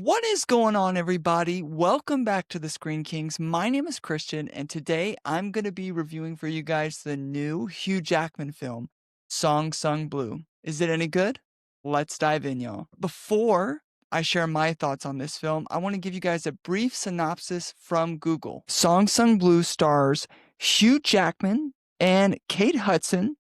What is going on, everybody? Welcome back to the Screen Kings. My name is Christian, and today I'm going to be reviewing for you guys the new Hugh Jackman film, Song Sung Blue. Is it any good? Let's dive in, y'all. Before I share my thoughts on this film, I want to give you guys a brief synopsis from Google. Song Sung Blue stars Hugh Jackman and Kate Hudson,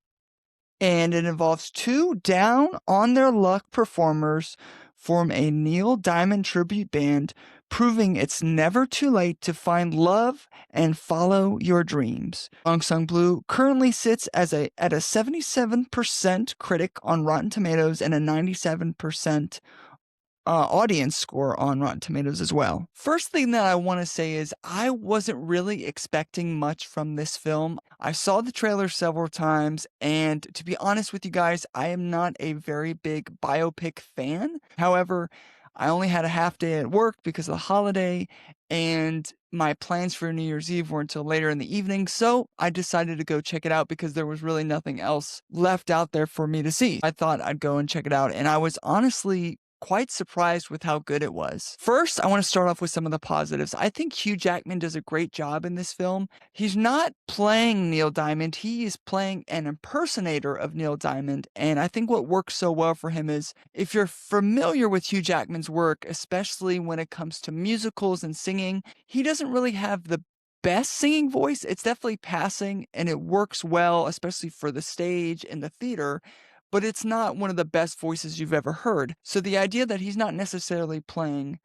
and it involves two down on their luck performers form a Neil Diamond tribute band, proving it's never too late to find love and follow your dreams. Song Sung Blue currently sits at a 77% critic on Rotten Tomatoes and a 97% audience score on Rotten Tomatoes as well. First thing that I want to say is I wasn't really expecting much from this film. I saw the trailer several times, and to be honest with you guys, I am not a very big biopic fan. However, I only had a half day at work because of the holiday, and my plans for New Year's Eve were until later in the evening, so I decided to go check it out because there was really nothing else left out there for me to see. I thought I'd go and check it out, and I was honestly quite surprised with how good it was. First, I want to start off with some of the positives. I think Hugh Jackman does a great job in this film. He's not playing Neil Diamond, he is playing an impersonator of Neil Diamond, and I think what works so well for him is if you're familiar with Hugh Jackman's work, especially when it comes to musicals and singing, he doesn't really have the best singing voice. It's definitely passing and it works well, especially for the stage and the theater, but it's not one of the best voices you've ever heard. So the idea that he's not necessarily playing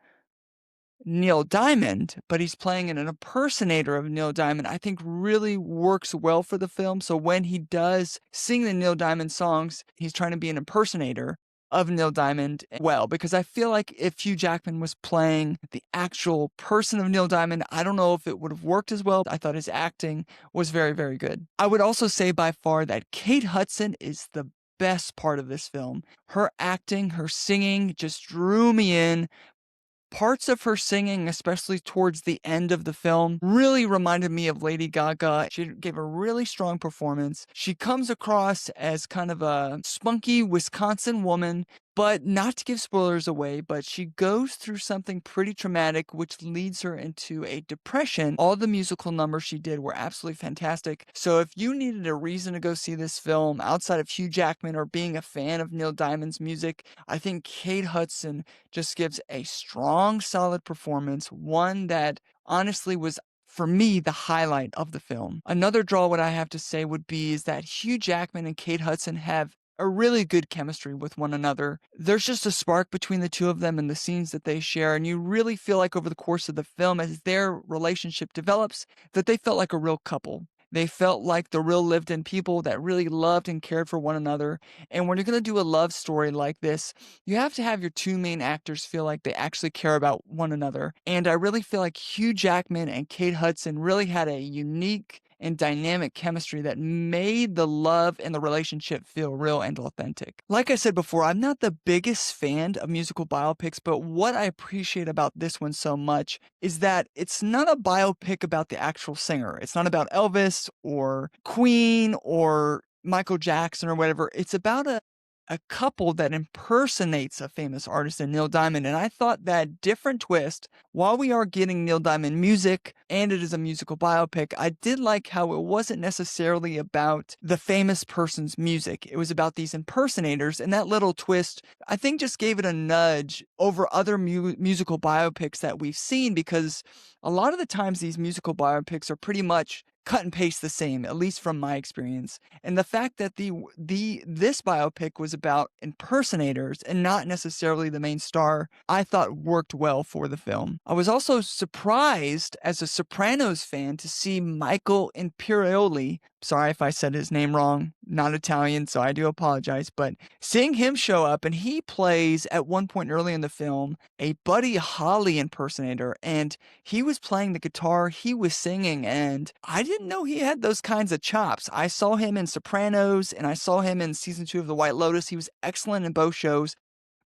Neil Diamond, but he's playing an impersonator of Neil Diamond, I think really works well for the film. So when he does sing the Neil Diamond songs, he's trying to be an impersonator of Neil Diamond well, because I feel like if Hugh Jackman was playing the actual person of Neil Diamond, I don't know if it would have worked as well. I thought his acting was very, very good. I would also say by far that Kate Hudson is the best part of this film. Her acting, her singing just drew me in. Parts of her singing, especially towards the end of the film, really reminded me of Lady Gaga. She gave a really strong performance. She comes across as kind of a spunky Wisconsin woman, but not to give spoilers away, but she goes through something pretty traumatic, which leads her into a depression. All the musical numbers she did were absolutely fantastic. So if you needed a reason to go see this film outside of Hugh Jackman or being a fan of Neil Diamond's music, I think Kate Hudson just gives a strong, solid performance, one that honestly was, for me, the highlight of the film. Another draw, what I have to say would be is that Hugh Jackman and Kate Hudson have a really good chemistry with one another. There's just a spark between the two of them and the scenes that they share, and you really feel like over the course of the film, as their relationship develops, that they felt like a real couple. They felt like the real lived in people that really loved and cared for one another. And when you're going to do a love story like this, you have to have your two main actors feel like they actually care about one another. And I really feel like Hugh Jackman and Kate Hudson really had a unique and dynamic chemistry that made the love and the relationship feel real and authentic. Like I said before, I'm not the biggest fan of musical biopics, but what I appreciate about this one so much is that it's not a biopic about the actual singer. It's not about Elvis or Queen or Michael Jackson or whatever. It's about a couple that impersonates a famous artist in Neil Diamond. And I thought that different twist, while we are getting Neil Diamond music and it is a musical biopic, I did like how it wasn't necessarily about the famous person's music. It was about these impersonators. And that little twist, I think, just gave it a nudge over other musical biopics that we've seen, because a lot of the times these musical biopics are pretty much cut and paste the same, at least from my experience. And the fact that this biopic was about impersonators and not necessarily the main star, I thought worked well for the film. I was also surprised as a Sopranos fan to see Michael Imperioli. Sorry if I said his name wrong, not Italian, so I do apologize, but seeing him show up, and he plays at one point early in the film a Buddy Holly impersonator, and he was playing the guitar, he was singing, and I didn't know he had those kinds of chops. I saw him in Sopranos and I saw him in season 2 of The White Lotus. He was excellent in both shows,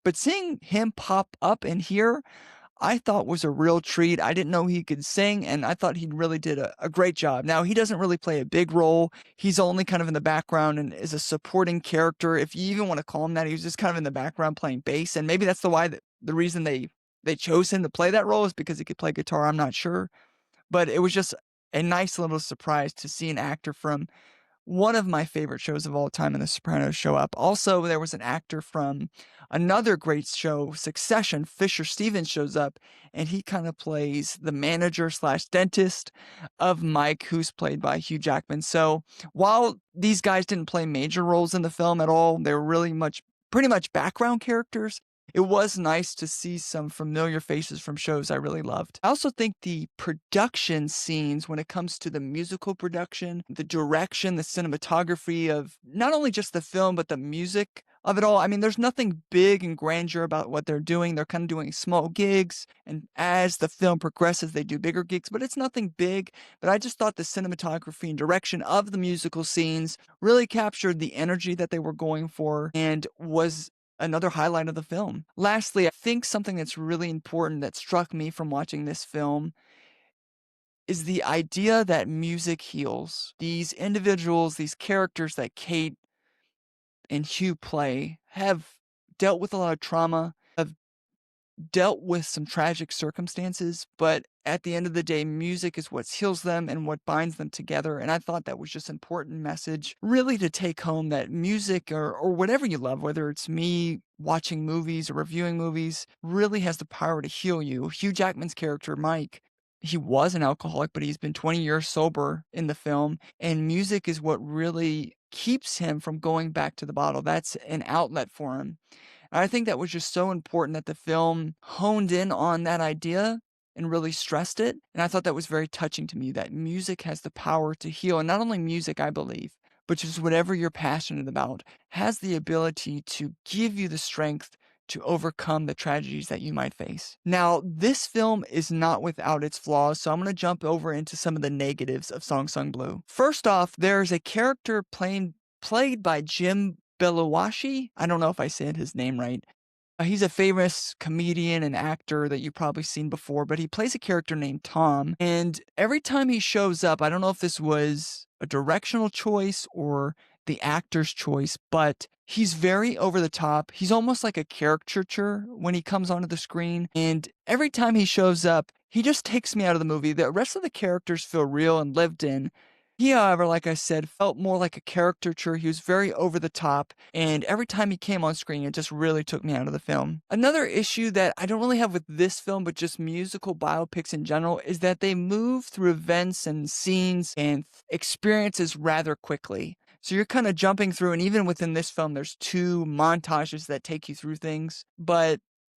but seeing him pop up in here, I thought was a real treat. I didn't know he could sing, and I thought he really did a great job. Now, he doesn't really play a big role. He's only kind of in the background and is a supporting character, if you even want to call him that. He was just kind of in the background playing bass, and maybe that's the reason they they chose him to play that role is because he could play guitar, I'm not sure. But it was just a nice little surprise to see an actor from one of my favorite shows of all time in The Sopranos show up. Also, there was an actor from another great show, Succession. Fisher Stevens shows up, and he kind of plays the manager slash dentist of Mike, who's played by Hugh Jackman. So while these guys didn't play major roles in the film at all, they were really pretty much background characters. It was nice to see some familiar faces from shows I really loved. I also think the production scenes, when it comes to the musical production, the direction, the cinematography of not only just the film, but the music of it all. I mean, there's nothing big and grandeur about what they're doing. They're kind of doing small gigs, and as the film progresses, they do bigger gigs, but it's nothing big. But I just thought the cinematography and direction of the musical scenes really captured the energy that they were going for and was another highlight of the film. Lastly, I think something that's really important that struck me from watching this film is the idea that music heals. These individuals, these characters that Kate and Hugh play have dealt with a lot of trauma, have dealt with some tragic circumstances, but at the end of the day, music is what heals them and what binds them together. And I thought that was just an important message, really, to take home, that music or whatever you love, whether it's me watching movies or reviewing movies, really has the power to heal you. Hugh Jackman's character, Mike, he was an alcoholic, but he's been 20 years sober in the film, and music is what really keeps him from going back to the bottle. That's an outlet for him. I think that was just so important that the film honed in on that idea and really stressed it. And I thought that was very touching to me, that music has the power to heal. And not only music, I believe, but just whatever you're passionate about has the ability to give you the strength to overcome the tragedies that you might face. Now, this film is not without its flaws, so I'm going to jump over into some of the negatives of Song Sung Blue. First off, there's a character played by Jim Belushi. I don't know if I said his name right. He's a famous comedian and actor that you've probably seen before, but he plays a character named Tom. And every time he shows up, I don't know if this was a directional choice or the actor's choice, but he's very over the top. He's almost like a caricature when he comes onto the screen. And every time he shows up, he just takes me out of the movie. The rest of the characters feel real and lived in. He, however, like I said, felt more like a caricature. He was very over the top, and every time he came on screen, it just really took me out of the film. Another issue that I don't really have with this film, but just musical biopics in general, is that they move through events and scenes and experiences rather quickly. So you're kind of jumping through, and even within this film, there's 2 montages that take you through things.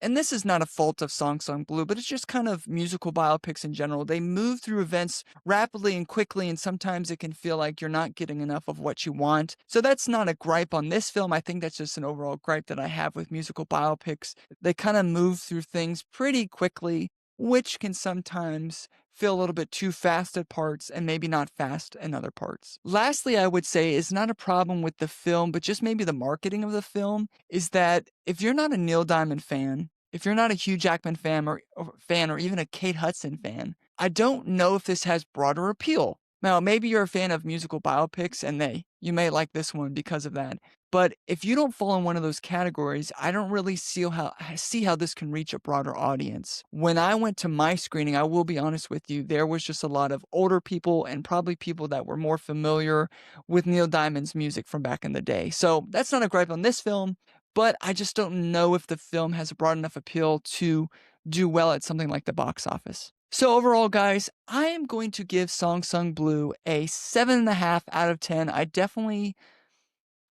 And this is not a fault of Song Sung Blue, but it's just kind of musical biopics in general. They move through events rapidly and quickly, and sometimes it can feel like you're not getting enough of what you want. So that's not a gripe on this film. I think that's just an overall gripe that I have with musical biopics. They kind of move through things pretty quickly, which can sometimes feel a little bit too fast at parts and maybe not fast in other parts. Lastly, I would say is not a problem with the film, but just maybe the marketing of the film, is that if you're not a Neil Diamond fan, if you're not a Hugh Jackman fan or even a Kate Hudson fan, I don't know if this has broader appeal. Now, maybe you're a fan of musical biopics and you may like this one because of that. But if you don't fall in one of those categories, I don't really see how this can reach a broader audience. When I went to my screening, I will be honest with you, there was just a lot of older people and probably people that were more familiar with Neil Diamond's music from back in the day. So that's not a gripe on this film, but I just don't know if the film has a broad enough appeal to do well at something like the box office. So overall, guys, I am going to give Song Sung Blue a 7.5 out of 10. I definitely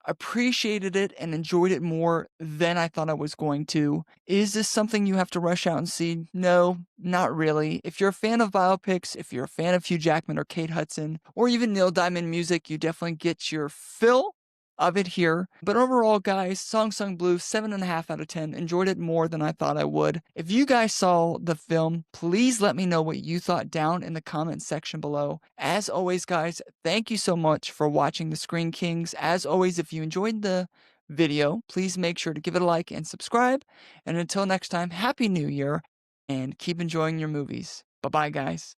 appreciated it and enjoyed it more than I thought I was going to. Is this something you have to rush out and see? No, not really. If you're a fan of biopics, if you're a fan of Hugh Jackman or Kate Hudson, or even Neil Diamond music, you definitely get your fill of it here. But overall, guys, Song Sung Blue, 7.5 out of 10. Enjoyed it more than I thought I would. If you guys saw the film, please let me know what you thought down in the comment section below. As always, guys, thank you so much for watching the Screen Kings. As always, if you enjoyed the video, please make sure to give it a like and subscribe. And until next time, Happy New Year and keep enjoying your movies. Bye-bye, guys.